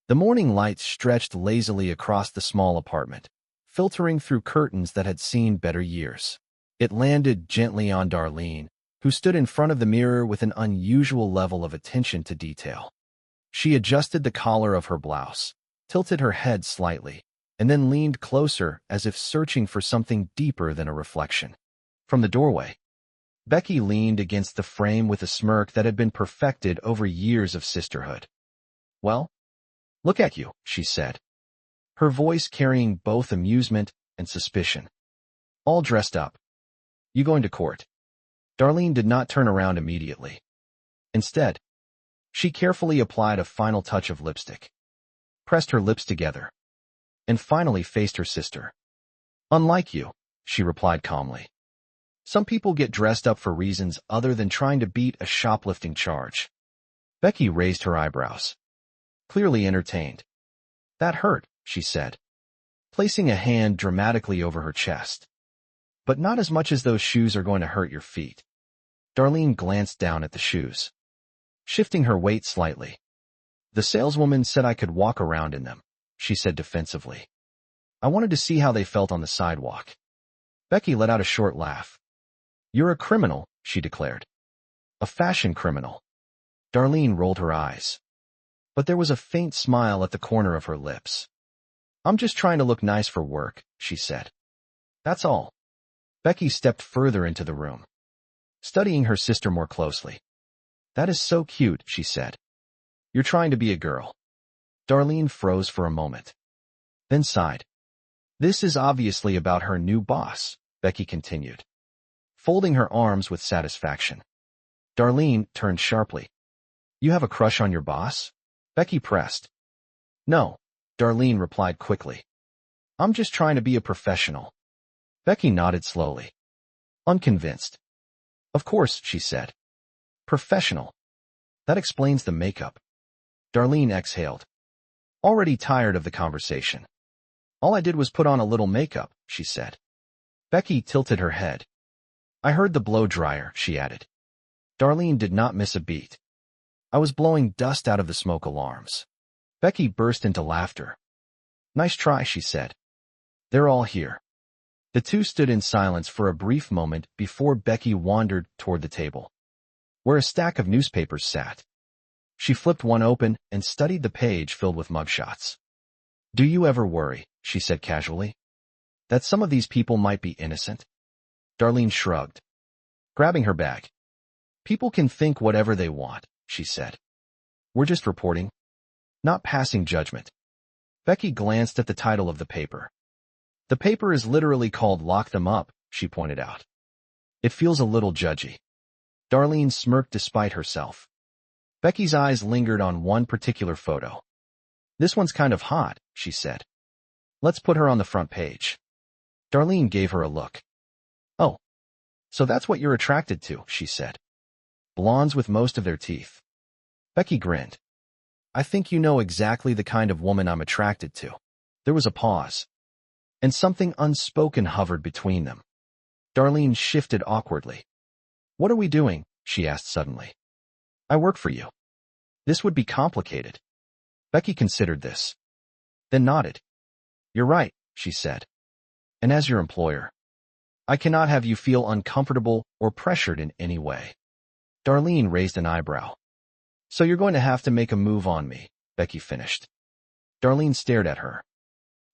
The morning light stretched lazily across the small apartment, filtering through curtains that had seen better years. It landed gently on Darlene, who stood in front of the mirror with an unusual level of attention to detail. She adjusted the collar of her blouse, tilted her head slightly, and then leaned closer as if searching for something deeper than a reflection. From the doorway, Becky leaned against the frame with a smirk that had been perfected over years of sisterhood. "Well, look at you," she said, her voice carrying both amusement and suspicion. "All dressed up. You going to court?" Darlene did not turn around immediately. Instead, she carefully applied a final touch of lipstick, pressed her lips together, and finally faced her sister. "Unlike you," she replied calmly. "Some people get dressed up for reasons other than trying to beat a shoplifting charge." Becky raised her eyebrows, clearly entertained. "That hurt," she said, placing a hand dramatically over her chest. "But not as much as those shoes are going to hurt your feet." Darlene glanced down at the shoes, shifting her weight slightly. "The saleswoman said I could walk around in them," she said defensively. "I wanted to see how they felt on the sidewalk." Becky let out a short laugh. "You're a criminal," she declared. "A fashion criminal." Darlene rolled her eyes, but there was a faint smile at the corner of her lips. "I'm just trying to look nice for work," she said. "That's all." Becky stepped further into the room, studying her sister more closely. "That is so cute," she said. "You're trying to be a girl." Darlene froze for a moment, then sighed. "This is obviously about her new boss," Becky continued, folding her arms with satisfaction. Darlene turned sharply. "You have a crush on your boss?" Becky pressed. "No," Darlene replied quickly. "I'm just trying to be a professional." Becky nodded slowly, unconvinced. "Of course," she said. "Professional. That explains the makeup." Darlene exhaled, already tired of the conversation. "All I did was put on a little makeup," she said. Becky tilted her head. "I heard the blow dryer," she added. Darlene did not miss a beat. "I was blowing dust out of the smoke alarms." Becky burst into laughter. "Nice try," she said. "They're all here." The two stood in silence for a brief moment before Becky wandered toward the table, where a stack of newspapers sat. She flipped one open and studied the page filled with mugshots. "Do you ever worry," she said casually, "that some of these people might be innocent?" Darlene shrugged, grabbing her bag. "People can think whatever they want," she said. "We're just reporting, not passing judgment." Becky glanced at the title of the paper. "The paper is literally called Lock Them Up," she pointed out. "It feels a little judgy." Darlene smirked despite herself. Becky's eyes lingered on one particular photo. "This one's kind of hot," she said. "Let's put her on the front page." Darlene gave her a look. "Oh, so that's what you're attracted to," she said. "Blondes with most of their teeth." Becky grinned. "I think you know exactly the kind of woman I'm attracted to." There was a pause, and something unspoken hovered between them. Darlene shifted awkwardly. "What are we doing?" she asked suddenly. "I work for you. This would be complicated." Becky considered this, then nodded. "You're right," she said. "And as your employer, I cannot have you feel uncomfortable or pressured in any way." Darlene raised an eyebrow. "So you're going to have to make a move on me," Becky finished. Darlene stared at her.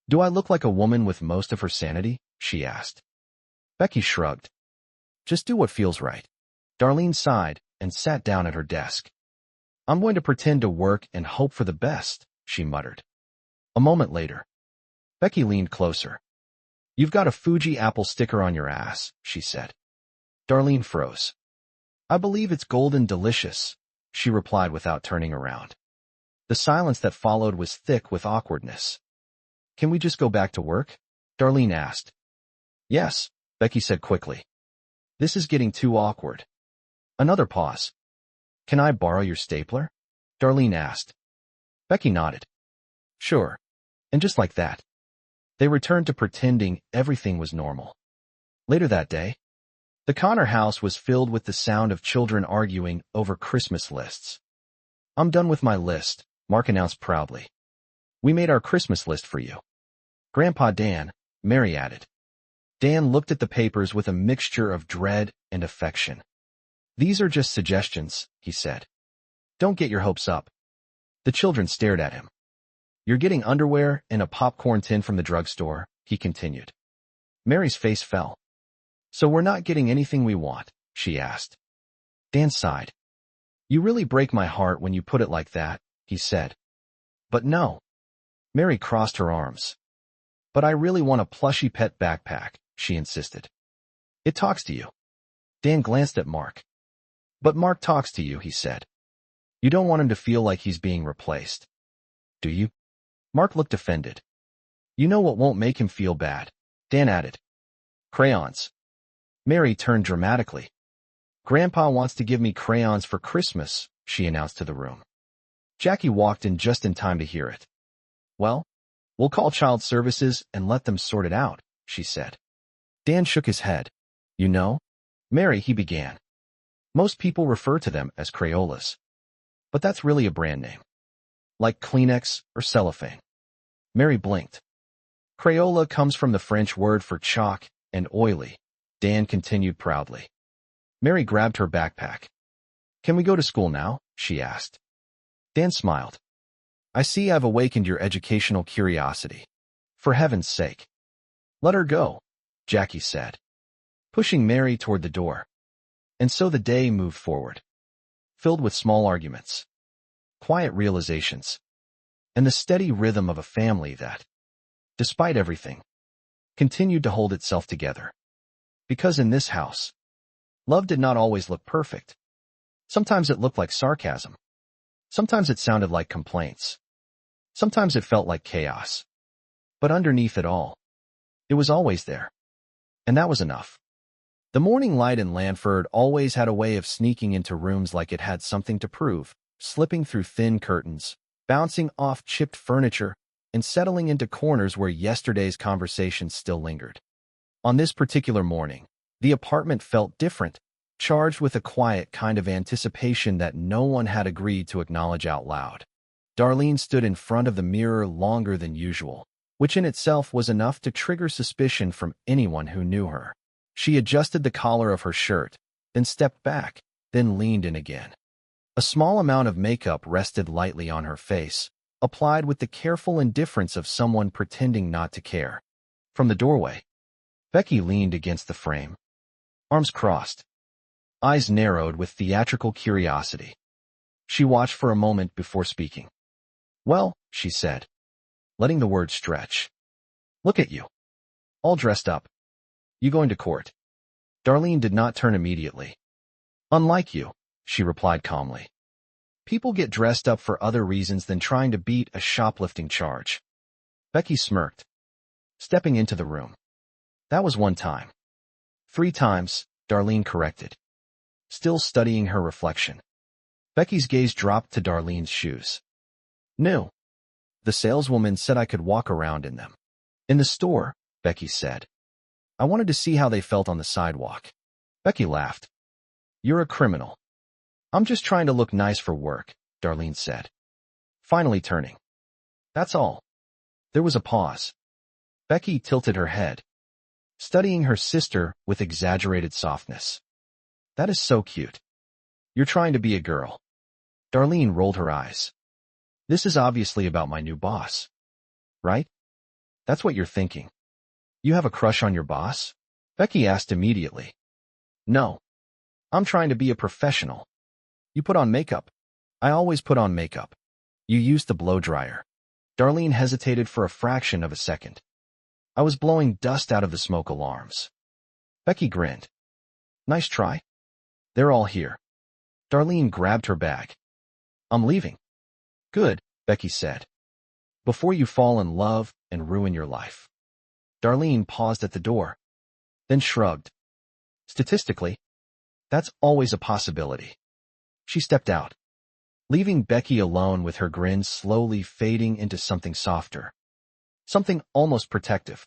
"Do I look like a woman with most of her sanity?" she asked. Becky shrugged. "Just do what feels right." Darlene sighed and sat down at her desk. "I'm going to pretend to work and hope for the best," she muttered. A moment later, Becky leaned closer. "You've got a Fuji apple sticker on your ass," she said. Darlene froze. "I believe it's golden delicious," she replied without turning around. The silence that followed was thick with awkwardness. "Can we just go back to work?" Darlene asked. "Yes," Becky said quickly. "This is getting too awkward." Another pause. "Can I borrow your stapler?" Darlene asked. Becky nodded. "Sure." And just like that, they returned to pretending everything was normal. Later that day, the Connor house was filled with the sound of children arguing over Christmas lists. "I'm done with my list," Mark announced proudly. We made our Christmas list for you. Grandpa Dan, Mary added. Dan looked at the papers with a mixture of dread and affection. These are just suggestions, he said. Don't get your hopes up. The children stared at him. You're getting underwear and a popcorn tin from the drugstore, he continued. Mary's face fell. So we're not getting anything we want, she asked. Dan sighed. You really break my heart when you put it like that, he said. But no. Mary crossed her arms. But I really want a plushy pet backpack, she insisted. It talks to you. Dan glanced at Mark. But Mark talks to you, he said. You don't want him to feel like he's being replaced. Do you? Mark looked offended. You know what won't make him feel bad, Dan added. Crayons. Mary turned dramatically. Grandpa wants to give me crayons for Christmas, she announced to the room. Jackie walked in just in time to hear it. Well, we'll call child services and let them sort it out, she said. Dan shook his head. You know, Mary, he began. Most people refer to them as Crayolas. But that's really a brand name. Like Kleenex or cellophane. Mary blinked. Crayola comes from the French word for chalk and oily, Dan continued proudly. Mary grabbed her backpack. Can we go to school now? She asked. Dan smiled. I see I've awakened your educational curiosity. For heaven's sake. Let her go, Jackie said, pushing Mary toward the door. And so the day moved forward, filled with small arguments, quiet realizations, and the steady rhythm of a family that, despite everything, continued to hold itself together. Because in this house, love did not always look perfect. Sometimes it looked like sarcasm. Sometimes it sounded like complaints. Sometimes it felt like chaos. But underneath it all, it was always there. And that was enough. The morning light in Lanford always had a way of sneaking into rooms like it had something to prove, slipping through thin curtains, bouncing off chipped furniture, and settling into corners where yesterday's conversations still lingered. On this particular morning, the apartment felt different, charged with a quiet kind of anticipation that no one had agreed to acknowledge out loud. Darlene stood in front of the mirror longer than usual, which in itself was enough to trigger suspicion from anyone who knew her. She adjusted the collar of her shirt, then stepped back, then leaned in again. A small amount of makeup rested lightly on her face, applied with the careful indifference of someone pretending not to care. From the doorway, Becky leaned against the frame, arms crossed, eyes narrowed with theatrical curiosity. She watched for a moment before speaking. Well, she said, letting the words stretch. Look at you. All dressed up. You going to court? Darlene did not turn immediately. Unlike you, she replied calmly. People get dressed up for other reasons than trying to beat a shoplifting charge. Becky smirked, stepping into the room. That was one time. 3 times, Darlene corrected, still studying her reflection. Becky's gaze dropped to Darlene's shoes. New. The saleswoman said I could walk around in them. In the store, Becky said. I wanted to see how they felt on the sidewalk. Becky laughed. You're a criminal. I'm just trying to look nice for work, Darlene said, finally turning. That's all. There was a pause. Becky tilted her head, studying her sister with exaggerated softness. That is so cute. You're trying to be a girl. Darlene rolled her eyes. This is obviously about my new boss. Right? That's what you're thinking. You have a crush on your boss? Becky asked immediately. No. I'm trying to be a professional. You put on makeup. I always put on makeup. You used the blow dryer. Darlene hesitated for a fraction of a second. I was blowing dust out of the smoke alarms. Becky grinned. Nice try. They're all here. Darlene grabbed her bag. I'm leaving. Good, Becky said. Before you fall in love and ruin your life. Darlene paused at the door, then shrugged. Statistically, that's always a possibility. She stepped out, leaving Becky alone with her grin slowly fading into something softer, something almost protective.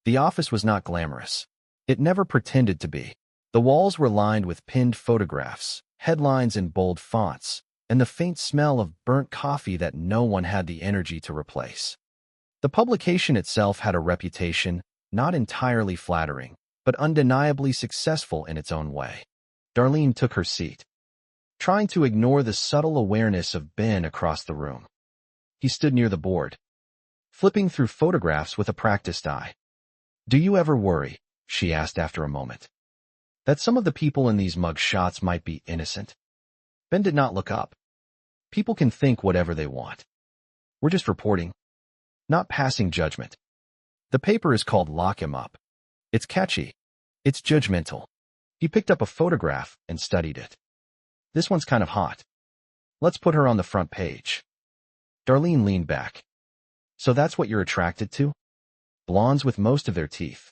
The office was not glamorous. It never pretended to be. The walls were lined with pinned photographs, headlines in bold fonts, and the faint smell of burnt coffee that no one had the energy to replace. The publication itself had a reputation, not entirely flattering, but undeniably successful in its own way. Darlene took her seat, trying to ignore the subtle awareness of Ben across the room. He stood near the board, flipping through photographs with a practiced eye. "Do you ever worry," she asked after a moment, "that some of the people in these mug shots might be innocent?" Ben did not look up. "People can think whatever they want. We're just reporting, not passing judgment. The paper is called Lock Him Up. It's catchy. It's judgmental." He picked up a photograph and studied it. "This one's kind of hot. Let's put her on the front page." Darlene leaned back. "So that's what you're attracted to? Blondes with most of their teeth."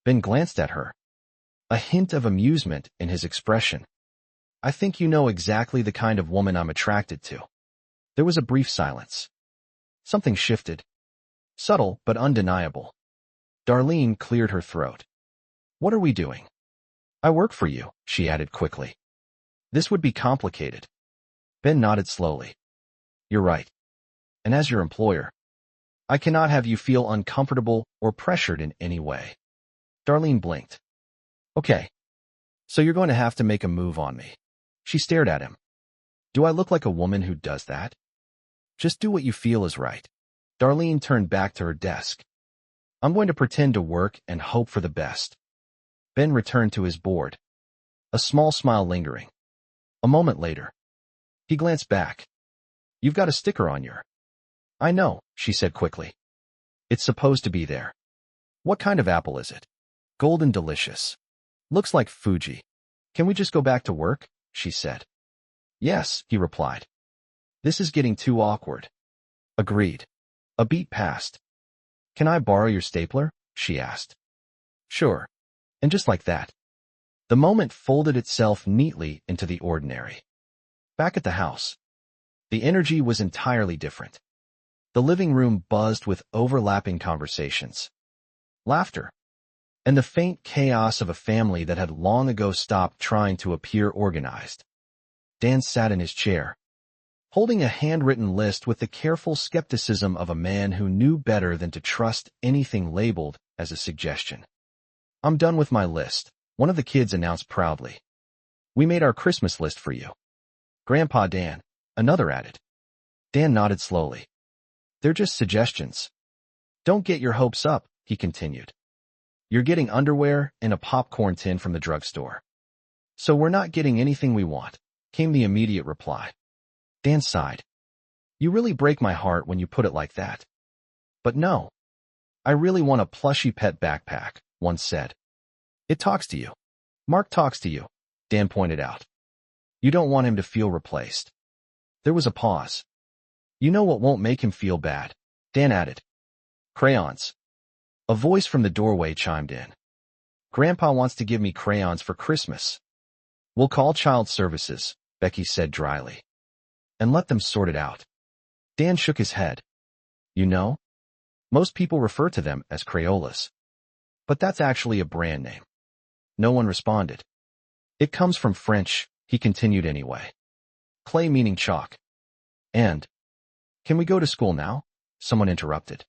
Ben glanced at her, a hint of amusement in his expression. "I think you know exactly the kind of woman I'm attracted to." There was a brief silence. Something shifted. Subtle but undeniable. Darlene cleared her throat. "What are we doing?" "I work for you," she added quickly. "This would be complicated." Ben nodded slowly. "You're right. And as your employer, I cannot have you feel uncomfortable or pressured in any way." Darlene blinked. "Okay. So you're going to have to make a move on me." She stared at him. "Do I look like a woman who does that?" "Just do what you feel is right." Darlene turned back to her desk. "I'm going to pretend to work and hope for the best." Ben returned to his board, a small smile lingering. A moment later, he glanced back. "You've got a sticker on your—" "I know," she said quickly. "It's supposed to be there." "What kind of apple is it?" "Golden delicious. Looks like Fuji." "Can we just go back to work?" she said. "Yes," he replied. "This is getting too awkward." "Agreed." A beat passed. "Can I borrow your stapler?" she asked. "Sure." And just like that, the moment folded itself neatly into the ordinary. Back at the house, the energy was entirely different. The living room buzzed with overlapping conversations, laughter, and the faint chaos of a family that had long ago stopped trying to appear organized. Dan sat in his chair, holding a handwritten list with the careful skepticism of a man who knew better than to trust anything labeled as a suggestion. "I'm done with my list," one of the kids announced proudly. "We made our Christmas list for you." "Grandpa Dan," another added. Dan nodded slowly. "They're just suggestions." "Don't get your hopes up," he continued. "You're getting underwear and a popcorn tin from the drugstore. So we're not getting anything we want," came the immediate reply. Dan sighed. "You really break my heart when you put it like that." "But no. I really want a plushy pet backpack," one said. "It talks to you." "Mark talks to you," Dan pointed out. "You don't want him to feel replaced." There was a pause. "You know what won't make him feel bad," Dan added. "Crayons." A voice from the doorway chimed in. "Grandpa wants to give me crayons for Christmas." "We'll call child services," Becky said dryly, "and let them sort it out." Dan shook his head. "You know, most people refer to them as Crayolas. But that's actually a brand name." No one responded. "It comes from French," he continued anyway. "Clay meaning chalk." And, "Can we go to school now?" someone interrupted.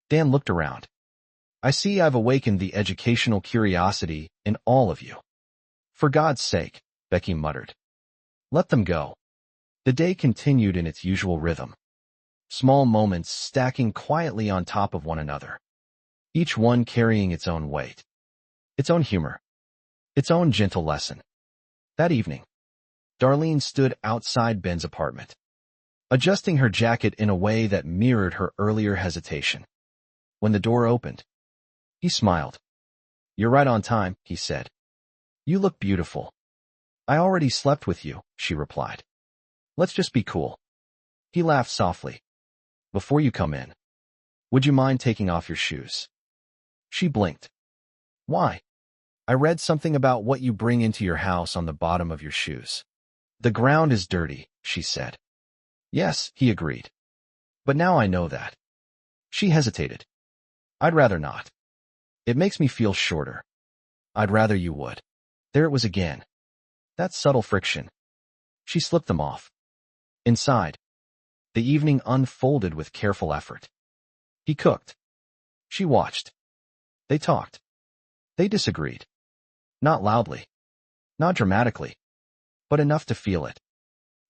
Dan looked around. "I see I've awakened the educational curiosity in all of you." "For God's sake," Becky muttered. "Let them go." The day continued in its usual rhythm. Small moments stacking quietly on top of one another, each one carrying its own weight, its own humor, its own gentle lesson. That evening, Darlene stood outside Ben's apartment, adjusting her jacket in a way that mirrored her earlier hesitation. When the door opened, he smiled. "You're right on time," he said. "You look beautiful." "I already slept with you," she replied. "Let's just be cool." He laughed softly. "Before you come in, would you mind taking off your shoes?" She blinked. "Why?" "I read something about what you bring into your house on the bottom of your shoes." "The ground is dirty," she said. "Yes," he agreed. "But now I know that." She hesitated. "I'd rather not. It makes me feel shorter." "I'd rather you would." There it was again. That subtle friction. She slipped them off. Inside, the evening unfolded with careful effort. He cooked. She watched. They talked. They disagreed. Not loudly. Not dramatically. But enough to feel it.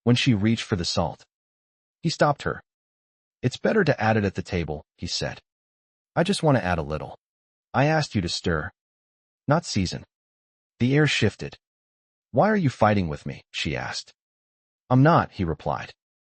When she reached for the salt, he stopped her. It's better to add it at the table, he said. I just want to add a little. I asked you to stir, not season. The air shifted. Why are you fighting with me? She asked. I'm not, he replied.